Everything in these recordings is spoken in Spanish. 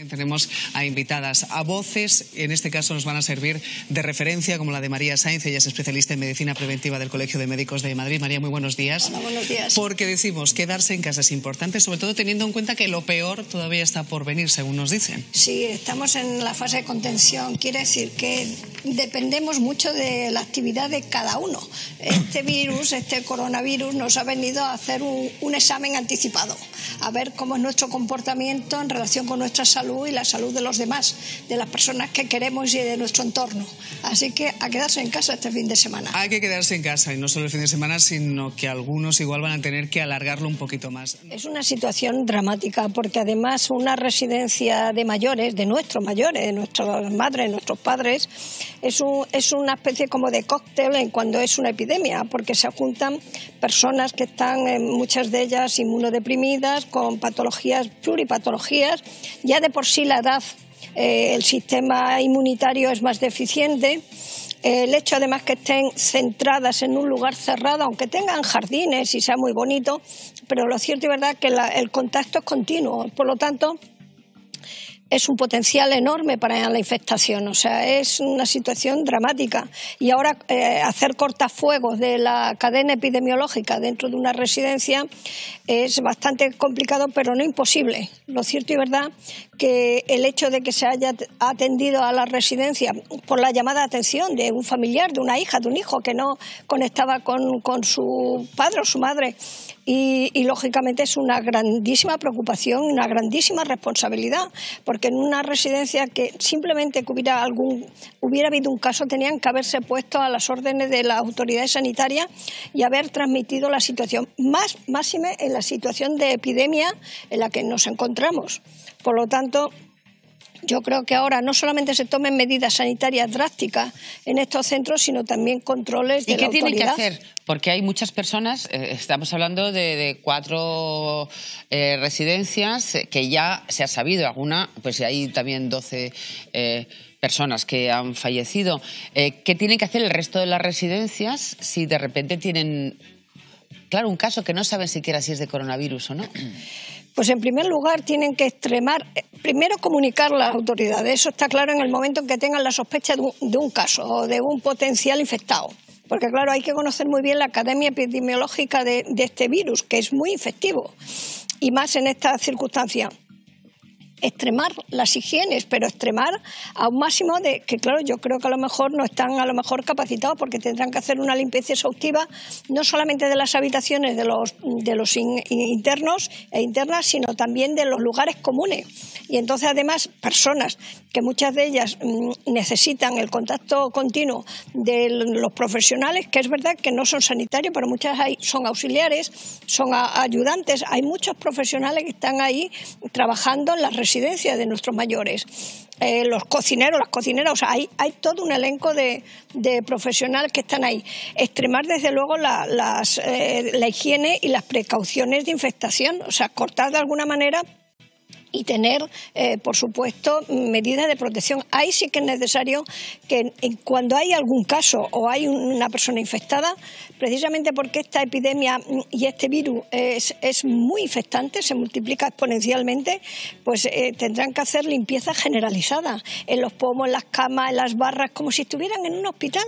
Tenemos a invitadas a voces, en este caso nos van a servir de referencia, como la de María Sainz, ella es especialista en medicina preventiva del Colegio de Médicos de Madrid. María, muy buenos días. Hola, buenos días. Porque decimos, quedarse en casa es importante, sobre todo teniendo en cuenta que lo peor todavía está por venir, según nos dicen. Sí, estamos en la fase de contención, quiere decir que dependemos mucho de la actividad de cada uno. Este virus, este coronavirus, nos ha venido a hacer un examen anticipado, a ver cómo es nuestro comportamiento en relación con nuestra salud y la salud de los demás, de las personas que queremos y de nuestro entorno. Así que a quedarse en casa este fin de semana. Hay que quedarse en casa, y no solo el fin de semana, sino que algunos igual van a tener que alargarlo un poquito más. Es una situación dramática, porque además una residencia de mayores, de nuestras madres, nuestros padres, es una especie como de cóctel en cuando es una epidemia, porque se juntan personas que están, muchas de ellas inmunodeprimidas, con patologías, pluripatologías. Ya de por sí la edad, el sistema inmunitario es más deficiente. El hecho además que estén centradas en un lugar cerrado, aunque tengan jardines y sea muy bonito, pero lo cierto y verdad es que el contacto es continuo, por lo tanto es un potencial enorme para la infectación, o sea, es una situación dramática. Y ahora hacer cortafuegos de la cadena epidemiológica dentro de una residencia es bastante complicado, pero no imposible. Lo cierto y verdad que el hecho de que se haya atendido a la residencia por la llamada de atención de un familiar, de una hija, de un hijo que no conectaba con su padre o su madre, y lógicamente es una grandísima preocupación, una grandísima responsabilidad, porque en una residencia que simplemente que hubiera habido un caso, tenían que haberse puesto a las órdenes de las autoridades sanitarias y haber transmitido la situación, máxime en la situación de epidemia en la que nos encontramos. Por lo tanto, yo creo que ahora no solamente se tomen medidas sanitarias drásticas en estos centros, sino también controles de la autoridad. ¿Y qué tienen que hacer? Porque hay muchas personas, estamos hablando de 4 residencias que ya se ha sabido, alguna, pues hay también 12 personas que han fallecido. ¿Qué tienen que hacer el resto de las residencias si de repente tienen, claro, un caso que no saben siquiera si es de coronavirus o no? Pues en primer lugar tienen que primero comunicar a las autoridades, eso está claro en el momento en que tengan la sospecha de un caso o de un potencial infectado. Porque claro, hay que conocer muy bien la academia epidemiológica de este virus, que es muy infectivo, y más en estas circunstancias. Extremar las higienes, pero extremar a un máximo de que, claro, yo creo que a lo mejor no están capacitados, porque tendrán que hacer una limpieza exhaustiva no solamente de las habitaciones de los internos e internas, sino también de los lugares comunes. Y entonces además personas que muchas de ellas necesitan el contacto continuo de los profesionales, que es verdad que no son sanitarios, pero muchas son auxiliares, son ayudantes, hay muchos profesionales que están ahí trabajando en las residencias de nuestros mayores. Los cocineros, las cocineras, o sea, hay todo un elenco de profesionales que están ahí. Extremar desde luego la higiene y las precauciones de infectación, o sea, cortar de alguna manera y tener, por supuesto, medidas de protección. Ahí sí que es necesario que cuando hay algún caso o hay una persona infectada, precisamente porque esta epidemia y este virus es muy infectante, se multiplica exponencialmente, pues tendrán que hacer limpieza generalizada en los pomos, en las camas, en las barras, como si estuvieran en un hospital.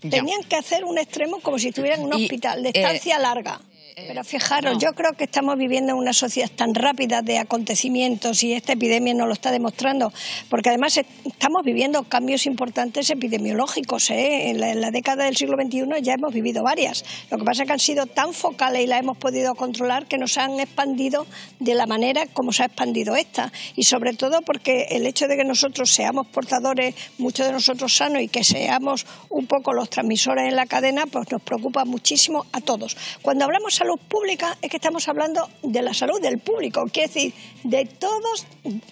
Tenían que hacer un extremo como si estuvieran en un hospital, de estancia larga. Pero fijaros, yo creo que estamos viviendo en una sociedad tan rápida de acontecimientos y esta epidemia nos lo está demostrando, porque además estamos viviendo cambios importantes epidemiológicos. En la década del siglo XXI ya hemos vivido varias. Lo que pasa es que han sido tan focales y las hemos podido controlar que nos han expandido de la manera como se ha expandido esta. Y sobre todo porque el hecho de que nosotros seamos portadores, muchos de nosotros sanos, y que seamos un poco los transmisores en la cadena, pues nos preocupa muchísimo a todos. Cuando hablamos salud pública es que estamos hablando de la salud del público, quiere decir, de todos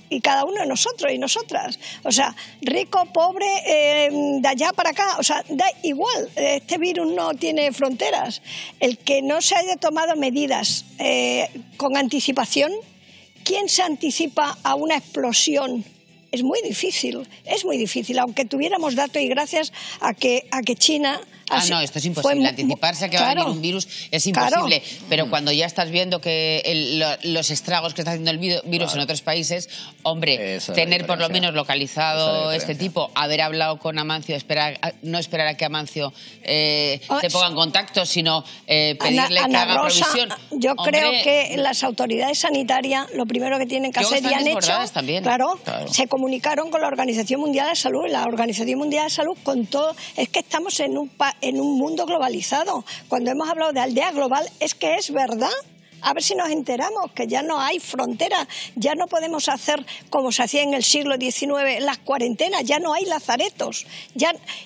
y cada uno de nosotros y nosotras. O sea, rico, pobre, de allá para acá, o sea, da igual, este virus no tiene fronteras. El que no se haya tomado medidas con anticipación, ¿quién se anticipa a una explosión? Es muy difícil, aunque tuviéramos datos, y gracias a que China No, esto es imposible. Anticiparse a que va a venir un virus es imposible. Pero cuando ya estás viendo que los estragos que está haciendo el virus en otros países, hombre, tener por lo menos localizado este tipo, haber hablado con Amancio, no esperar a que Amancio se ponga en contacto, sino pedirle que haga provisión. Yo creo que las autoridades sanitarias lo primero que tienen que hacer, y han hecho, claro, se comunicaron con la Organización Mundial de Salud. La Organización Mundial de Salud, con todo, es que estamos en un mundo globalizado. Cuando hemos hablado de aldea global, es que es verdad. A ver si nos enteramos que ya no hay fronteras, ya no podemos hacer como se hacía en el siglo XIX, las cuarentenas, ya no hay lazaretos.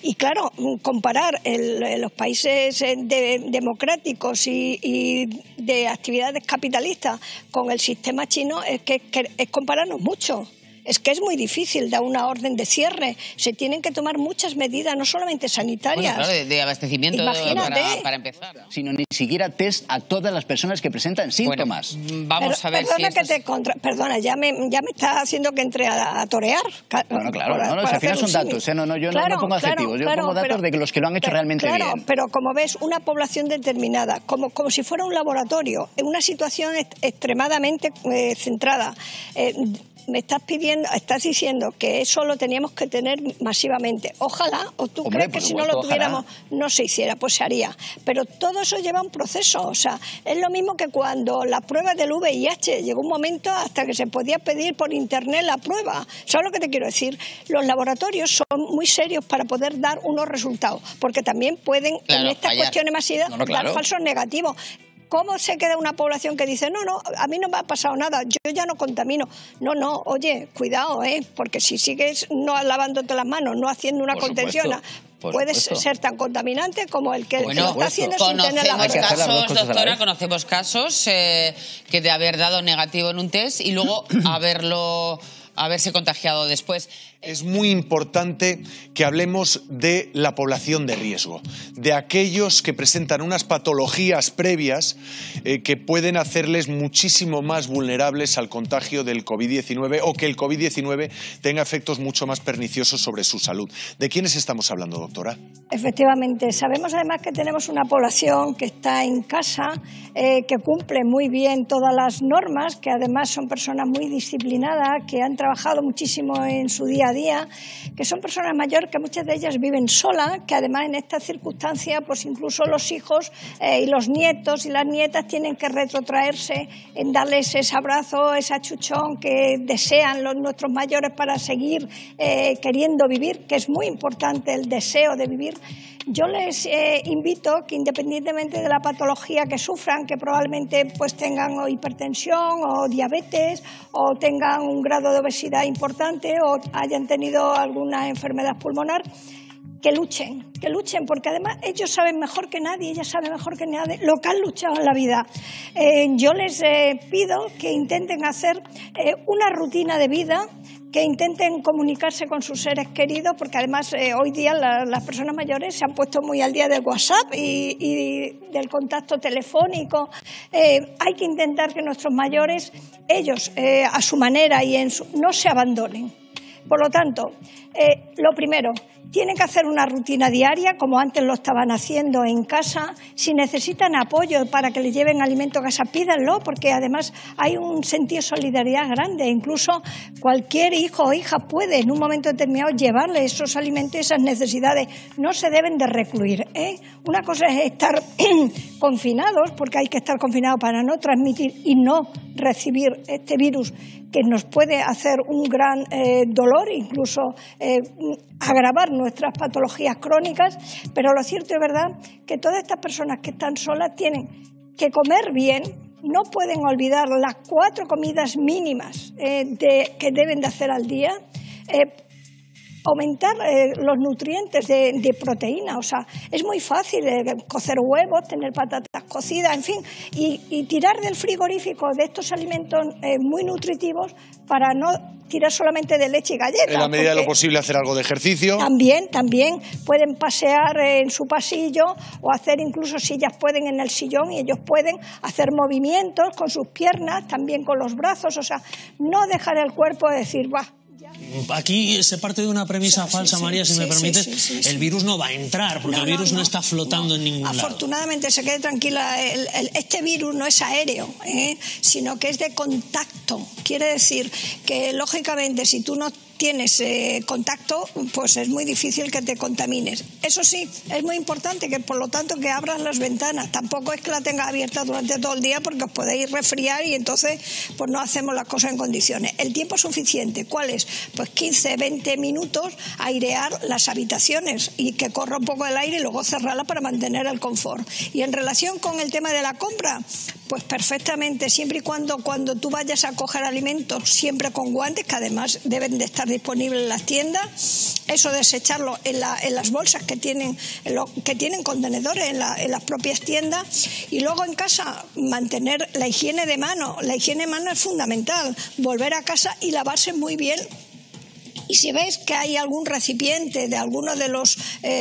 Y claro, comparar los países democráticos y de actividades capitalistas con el sistema chino es compararnos mucho. Es que es muy difícil dar una orden de cierre. Se tienen que tomar muchas medidas, no solamente sanitarias. Bueno, claro, de abastecimiento para empezar. Sino ni siquiera test a todas las personas que presentan síntomas. Bueno, vamos a ver Perdona, ya me está haciendo que entre a torear. Bueno, claro, al final son datos. Yo no pongo adjetivos, yo pongo datos de los que lo han hecho realmente bien. Claro, pero como ves, una población determinada, como si fuera un laboratorio, en una situación extremadamente centrada. Me estás diciendo que eso lo teníamos que tener masivamente. Ojalá, o tú crees que si no lo tuviéramos no se hiciera, pues se haría. Pero todo eso lleva un proceso. O sea, es lo mismo que cuando las pruebas del VIH, llegó un momento hasta que se podía pedir por internet la prueba. ¿Sabes lo que te quiero decir? Los laboratorios son muy serios para poder dar unos resultados, porque también pueden, en estas cuestiones masivas, dar falsos negativos. ¿Cómo se queda una población que dice, no, a mí no me ha pasado nada, yo ya no contamino? No, oye, cuidado, porque si sigues no lavándote las manos, no haciendo una contención, puedes ser tan contaminante como el que lo está haciendo sin tener la prueba. Doctora, conocemos casos que de haber dado negativo en un test y luego haberse contagiado después. Es muy importante que hablemos de la población de riesgo, de aquellos que presentan unas patologías previas que pueden hacerles muchísimo más vulnerables al contagio del COVID-19 o que el COVID-19 tenga efectos mucho más perniciosos sobre su salud. ¿De quiénes estamos hablando, doctora? Efectivamente, sabemos además que tenemos una población que está en casa, que cumple muy bien todas las normas, que además son personas muy disciplinadas, que han trabajado muchísimo en su día a día, que son personas mayores, que muchas de ellas viven solas, que además en estas circunstancias pues incluso los hijos y los nietos y las nietas tienen que retrotraerse en darles ese abrazo, ese achuchón que desean nuestros mayores para seguir queriendo vivir, que es muy importante el deseo de vivir. Yo les invito que, independientemente de la patología que sufran, que probablemente pues tengan o hipertensión o diabetes o tengan un grado de obesidad importante o hayan tenido alguna enfermedad pulmonar, que luchen, porque además ellos saben mejor que nadie, ellas saben mejor que nadie lo que han luchado en la vida. Yo les pido que intenten hacer una rutina de vida, que intenten comunicarse con sus seres queridos, porque además hoy día las personas mayores se han puesto muy al día del WhatsApp y del contacto telefónico. Hay que intentar que nuestros mayores, ellos a su manera y no se abandonen. Por lo tanto, lo primero, tienen que hacer una rutina diaria, como antes lo estaban haciendo en casa. Si necesitan apoyo para que les lleven alimento a casa, pídanlo, porque además hay un sentido de solidaridad grande. Incluso cualquier hijo o hija puede en un momento determinado llevarle esos alimentos y esas necesidades. No se deben de recluir. Una cosa es estar confinados, porque hay que estar confinados para no transmitir y no recibir este virus que nos puede hacer un gran dolor, incluso agravar nuestras patologías crónicas, pero lo cierto es verdad que todas estas personas que están solas tienen que comer bien, no pueden olvidar las 4 comidas mínimas que deben de hacer al día, aumentar los nutrientes de proteína. O sea, es muy fácil cocer huevos, tener patatas cocidas, en fin, y tirar del frigorífico de estos alimentos muy nutritivos para no tirar solamente de leche y galletas. En la medida de lo posible hacer algo de ejercicio. También pueden pasear en su pasillo o hacer, incluso si ellas pueden, en el sillón, y ellos pueden hacer movimientos con sus piernas, también con los brazos. O sea, no dejar el cuerpo decir, va, ya Aquí se parte de una premisa falsa, María, si me permites. El virus no va a entrar, porque el virus no está flotando en ningún lado. Afortunadamente, se quede tranquila, este virus no es aéreo, sino que es de contacto. Quiere decir que, lógicamente, si tú no tienes contacto, pues es muy difícil que te contamines. Eso sí, es muy importante que, por lo tanto, que abras las ventanas. Tampoco es que la tengas abierta durante todo el día, porque os podéis resfriar y entonces pues no hacemos las cosas en condiciones. El tiempo suficiente, ¿cuál es? Pues 15, 20 minutos, airear las habitaciones y que corra un poco el aire y luego cerrarla para mantener el confort. Y en relación con el tema de la compra, pues perfectamente, siempre y cuando tú vayas a coger alimentos, siempre con guantes, que además deben de estar disponibles en las tiendas, eso desecharlo en las bolsas que tienen contenedores en las propias tiendas, y luego en casa mantener la higiene de mano. La higiene de mano es fundamental, volver a casa y lavarse muy bien. Y si ves que hay algún recipiente de alguno de los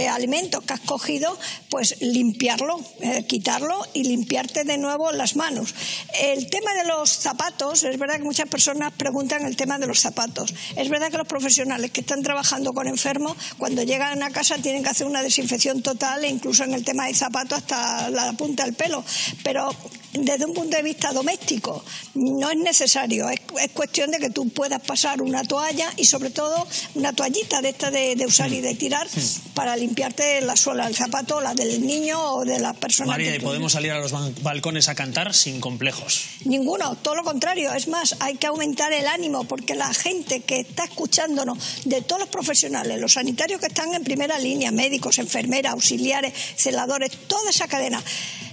alimentos que has cogido, pues limpiarlo, quitarlo y limpiarte de nuevo las manos. El tema de los zapatos, es verdad que muchas personas preguntan el tema de los zapatos. Es verdad que los profesionales que están trabajando con enfermos, cuando llegan a casa tienen que hacer una desinfección total, e incluso en el tema de zapatos hasta la punta del pelo. Pero desde un punto de vista doméstico no es necesario, es cuestión de que tú puedas pasar una toalla y sobre todo una toallita de esta de usar y de tirar para limpiarte la suela del zapato, la del niño o de la persona. María, ¿y podemos salir a los balcones a cantar sin complejos? Ninguno, todo lo contrario. Es más, hay que aumentar el ánimo, porque la gente que está escuchándonos, de todos los profesionales, los sanitarios que están en primera línea, médicos, enfermeras, auxiliares, celadores, toda esa cadena,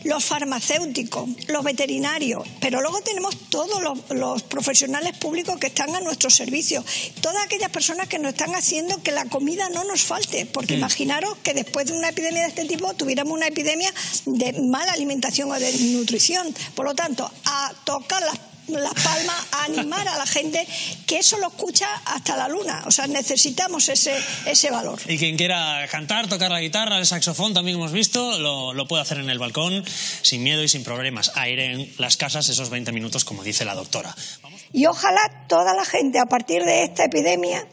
los farmacéuticos, los veterinarios, pero luego tenemos todos los profesionales públicos que están a nuestro servicio, todas aquellas personas que nos están haciendo que la comida no nos falte, porque imaginaros que después de una epidemia de este tipo tuviéramos una epidemia de mala alimentación o de nutrición. Por lo tanto, a tocar las palmas, a animar a la gente, que eso lo escucha hasta la luna. O sea, necesitamos ese valor. Y quien quiera cantar, tocar la guitarra, el saxofón, también hemos visto, lo puede hacer en el balcón, sin miedo y sin problemas. Airen las casas esos 20 minutos, como dice la doctora. Y ojalá toda la gente, a partir de esta epidemia,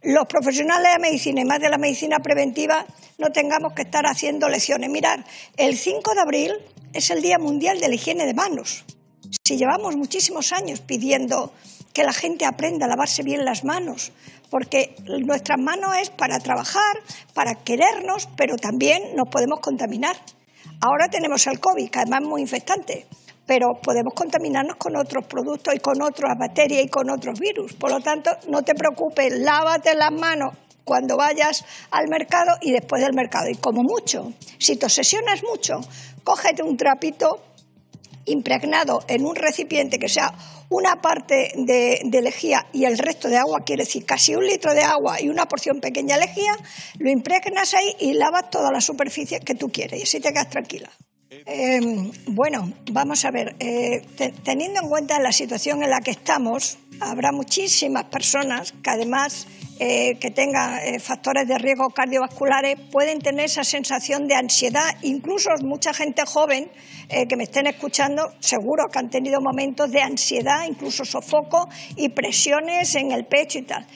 los profesionales de la medicina y más de la medicina preventiva, no tengamos que estar haciendo lecciones. Mirad, el 5 de abril es el Día Mundial de la Higiene de Manos. Si llevamos muchísimos años pidiendo que la gente aprenda a lavarse bien las manos, porque nuestras manos es para trabajar, para querernos, pero también nos podemos contaminar. Ahora tenemos el COVID, que además es muy infectante, pero podemos contaminarnos con otros productos y con otras bacterias y con otros virus. Por lo tanto, no te preocupes, lávate las manos cuando vayas al mercado y después del mercado. Y como mucho, si te obsesionas mucho, cógete un trapito impregnado en un recipiente que sea una parte de lejía y el resto de agua, quiere decir casi 1 litro de agua y una porción pequeña de lejía, lo impregnas ahí y lavas toda la superficie que tú quieres y así te quedas tranquila. Bueno, vamos a ver, teniendo en cuenta la situación en la que estamos, habrá muchísimas personas que además que tengan factores de riesgo cardiovasculares pueden tener esa sensación de ansiedad. Incluso mucha gente joven que me estén escuchando seguro que han tenido momentos de ansiedad, incluso sofoco y presiones en el pecho y tal.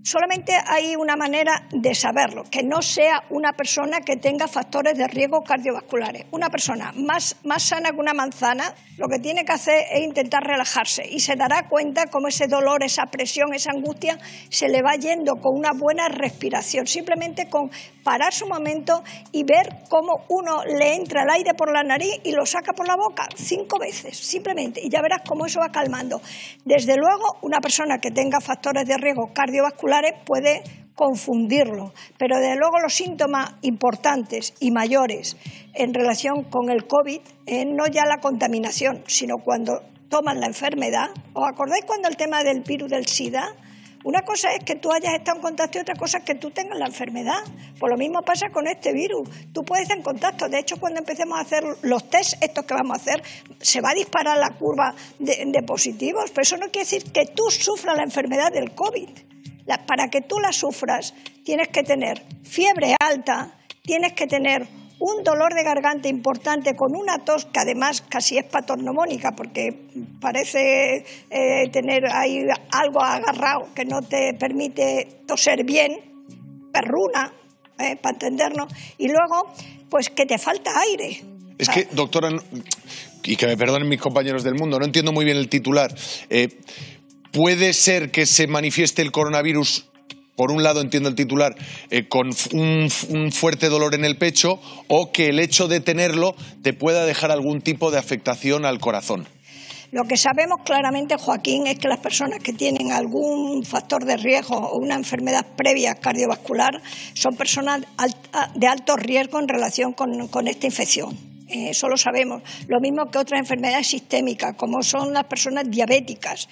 Solamente hay una manera de saberlo, que no sea una persona que tenga factores de riesgo cardiovasculares. Una persona más sana que una manzana, lo que tiene que hacer es intentar relajarse y se dará cuenta cómo ese dolor, esa presión, esa angustia se le va yendo con una buena respiración. Simplemente con pararse un momento y ver cómo uno le entra el aire por la nariz y lo saca por la boca 5 veces, simplemente, y ya verás cómo eso va calmando. Desde luego, una persona que tenga factores de riesgo cardiovasculares puede confundirlo, pero desde luego los síntomas importantes y mayores en relación con el COVID, no ya la contaminación, sino cuando toman la enfermedad. ¿Os acordáis cuando el tema del virus del SIDA? Una cosa es que tú hayas estado en contacto y otra cosa es que tú tengas la enfermedad. Pues lo mismo pasa con este virus. Tú puedes estar en contacto. De hecho, cuando empecemos a hacer los test estos que vamos a hacer, se va a disparar la curva de positivos. Pero eso no quiere decir que tú sufras la enfermedad del COVID. Para que tú la sufras, tienes que tener fiebre alta, tienes que tener un dolor de garganta importante con una tos que además casi es patornomónica porque parece tener ahí algo agarrado que no te permite toser bien, perruna, para entendernos, y luego pues que te falta aire. Es que, doctora, y que me perdonen mis compañeros del mundo, no entiendo muy bien el titular. ¿Puede ser que se manifieste el coronavirus, por un lado entiendo el titular, con un fuerte dolor en el pecho, o que el hecho de tenerlo te pueda dejar algún tipo de afectación al corazón? Lo que sabemos claramente, Joaquín, es que las personas que tienen algún factor de riesgo o una enfermedad previa cardiovascular son personas de alto riesgo en relación con esta infección. Eso lo sabemos. Lo mismo que otras enfermedades sistémicas, como son las personas diabéticas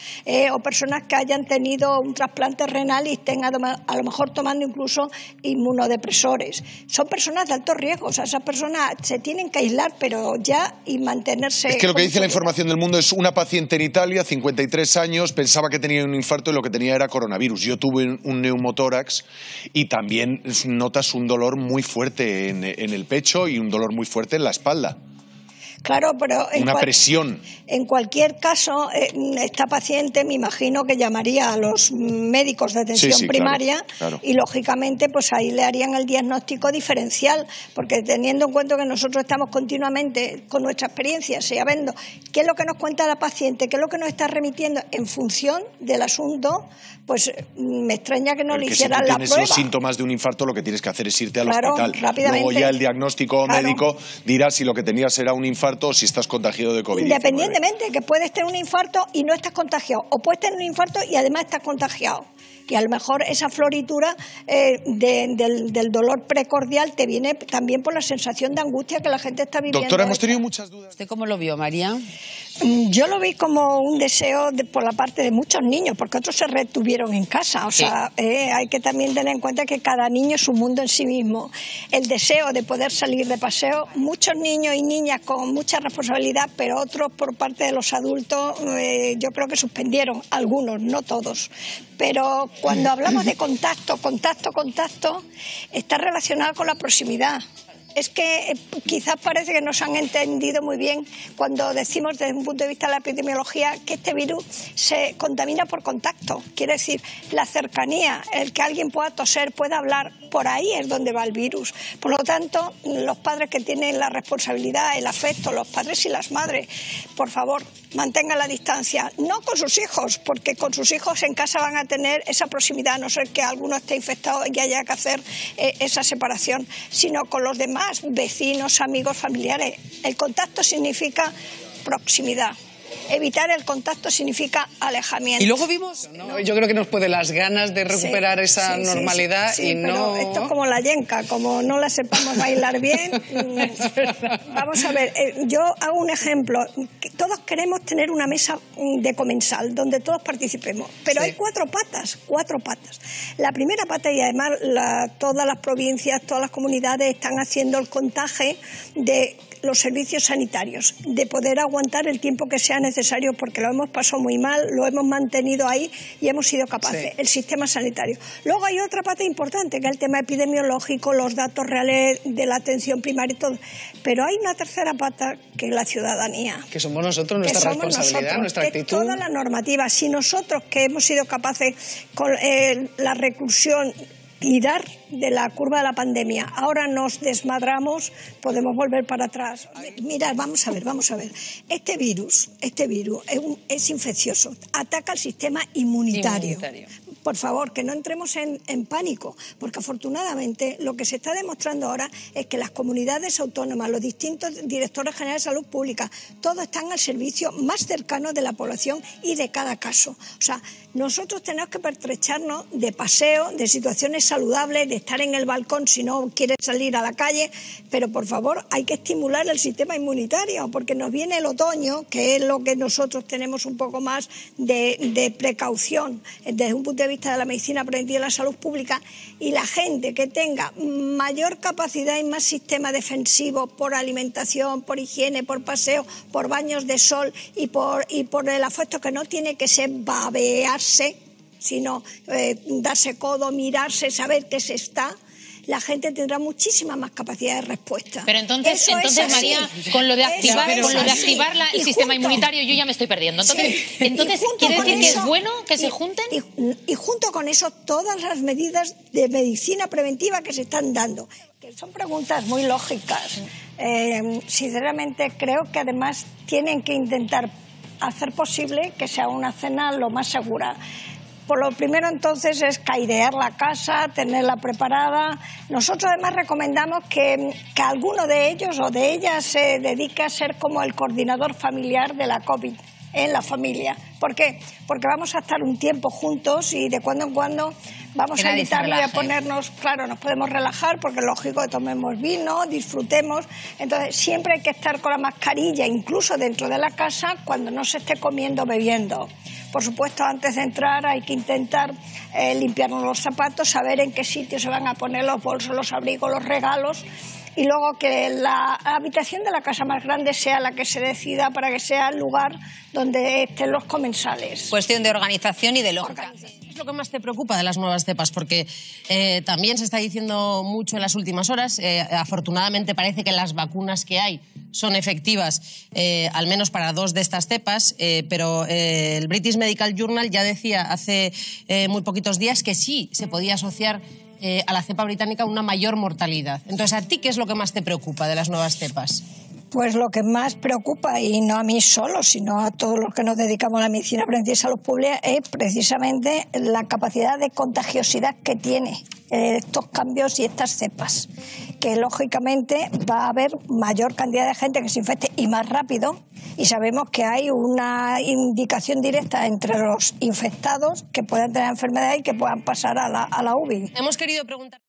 o personas que hayan tenido un trasplante renal y estén a lo mejor tomando incluso inmunodepresores. Son personas de alto riesgo. O sea, esas personas se tienen que aislar, pero ya, y mantenerse... Es que lo que dice la información del mundo es una paciente en Italia, 53 años, pensaba que tenía un infarto y lo que tenía era coronavirus. Yo tuve un neumotórax y también notas un dolor muy fuerte en el pecho y un dolor muy fuerte en la espalda. Claro, pero una presión. En cualquier caso, esta paciente me imagino que llamaría a los médicos de atención primaria, claro. Y lógicamente pues ahí le harían el diagnóstico diferencial, porque teniendo en cuenta que nosotros estamos continuamente con nuestra experiencia, sabiendo qué es lo que nos cuenta la paciente, qué es lo que nos está remitiendo en función del asunto, pues me extraña que no le hicieran la prueba. Si tienes los síntomas de un infarto, lo que tienes que hacer es irte al hospital. Rápidamente. Luego ya el diagnóstico médico dirá si lo que tenías era un infarto o si estás contagiado de COVID-19. Independientemente, que puedes tener un infarto y no estás contagiado, o puedes tener un infarto y además estás contagiado. Y a lo mejor esa floritura del dolor precordial te viene también por la sensación de angustia que la gente está viviendo. Doctora, hemos tenido muchas dudas. ¿Usted cómo lo vio, María? Yo lo vi como un deseo por la parte de muchos niños, porque otros se retuvieron en casa. O sea, hay que también tener en cuenta que cada niño es un mundo en sí mismo. El deseo de poder salir de paseo, muchos niños y niñas con mucha responsabilidad, pero otros por parte de los adultos, yo creo que suspendieron, algunos, no todos. Pero cuando hablamos de contacto, está relacionado con la proximidad. Es que quizás parece que no se han entendido muy bien cuando decimos desde un punto de vista de la epidemiología que este virus se contamina por contacto. Quiere decir, la cercanía, el que alguien pueda toser, pueda hablar, por ahí es donde va el virus. Por lo tanto, los padres que tienen la responsabilidad, el afecto, los padres y las madres, por favor, mantengan la distancia. No con sus hijos, porque con sus hijos en casa van a tener esa proximidad, a no ser que alguno esté infectado y haya que hacer esa separación, sino con los demás, vecinos, amigos, familiares. El contacto significa proximidad. Evitar el contacto significa alejamiento. Y luego vimos, ¿no? Yo creo que nos puede las ganas de recuperar esa normalidad y no... Pero esto es como la yenca, como no la sepamos bailar bien. Vamos a ver, yo hago un ejemplo. Todos queremos tener una mesa de comensal donde todos participemos, pero hay cuatro patas. La primera pata, y además todas las provincias, todas las comunidades están haciendo el contaje de los servicios sanitarios, de poder aguantar el tiempo que sea necesario, porque lo hemos pasado muy mal, lo hemos mantenido ahí y hemos sido capaces, el sistema sanitario. Luego hay otra pata importante, que es el tema epidemiológico, los datos reales de la atención primaria y todo. Pero hay una tercera pata, que es la ciudadanía. Que somos nosotros, nuestra responsabilidad, nuestra actitud. Toda la normativa. Si nosotros, que hemos sido capaces con la reclusión, tirar de la curva de la pandemia, ahora nos desmadramos, podemos volver para atrás. Mira, vamos a ver. Este virus es infeccioso, ataca al sistema inmunitario. Por favor, que no entremos en pánico, porque afortunadamente lo que se está demostrando ahora es que las comunidades autónomas, los distintos directores generales de salud pública, todos están al servicio más cercano de la población y de cada caso. O sea, nosotros tenemos que pertrecharnos de paseo, de situaciones saludables, de estar en el balcón si no quieres salir a la calle, pero por favor hay que estimular el sistema inmunitario, porque nos viene el otoño, que es lo que nosotros tenemos un poco más de precaución desde un punto de vista de la medicina preventiva y la salud pública, y la gente que tenga mayor capacidad y más sistema defensivo por alimentación, por higiene, por paseo, por baños de sol y por el afecto, que no tiene que ser babearse, sino darse codo, mirarse, saber que se está, la gente tendrá muchísima más capacidad de respuesta. Pero entonces María, con lo de activar el sistema inmunitario, yo ya me estoy perdiendo. Entonces ¿quiere decir que es bueno que se junten? Y junto con eso, todas las medidas de medicina preventiva que se están dando, que son preguntas muy lógicas. Sinceramente, creo que además tienen que intentar hacer posible que sea una cena lo más segura. Por lo primero, entonces, es cairear la casa, tenerla preparada. Nosotros, además, recomendamos que alguno de ellos o de ellas se dedique a ser como el coordinador familiar de la COVID en la familia. ¿Por qué? Porque vamos a estar un tiempo juntos y de cuando en cuando vamos a invitarle a ponernos, claro, nos podemos relajar porque es lógico que tomemos vino, disfrutemos. Entonces, siempre hay que estar con la mascarilla, incluso dentro de la casa, cuando no se esté comiendo o bebiendo. Por supuesto, antes de entrar hay que intentar limpiarnos los zapatos, saber en qué sitio se van a poner los bolsos, los abrigos, los regalos, y luego que la habitación de la casa más grande sea la que se decida para que sea el lugar donde estén los comensales. Cuestión de organización y de lógica. ¿Qué es lo que más te preocupa de las nuevas cepas? Porque también se está diciendo mucho en las últimas horas, afortunadamente parece que las vacunas que hay son efectivas, al menos para 2 de estas cepas, pero el British Medical Journal ya decía hace muy poquitos días que sí se podía asociar a la cepa británica una mayor mortalidad. Entonces, ¿a ti qué es lo que más te preocupa de las nuevas cepas? Pues lo que más preocupa, y no a mí solo, sino a todos los que nos dedicamos a la medicina preventiva y salud pública, es precisamente la capacidad de contagiosidad que tiene estos cambios y estas cepas. Que lógicamente va a haber mayor cantidad de gente que se infecte y más rápido, y sabemos que hay una indicación directa entre los infectados que puedan tener enfermedad y que puedan pasar a la UBI. Hemos querido preguntar...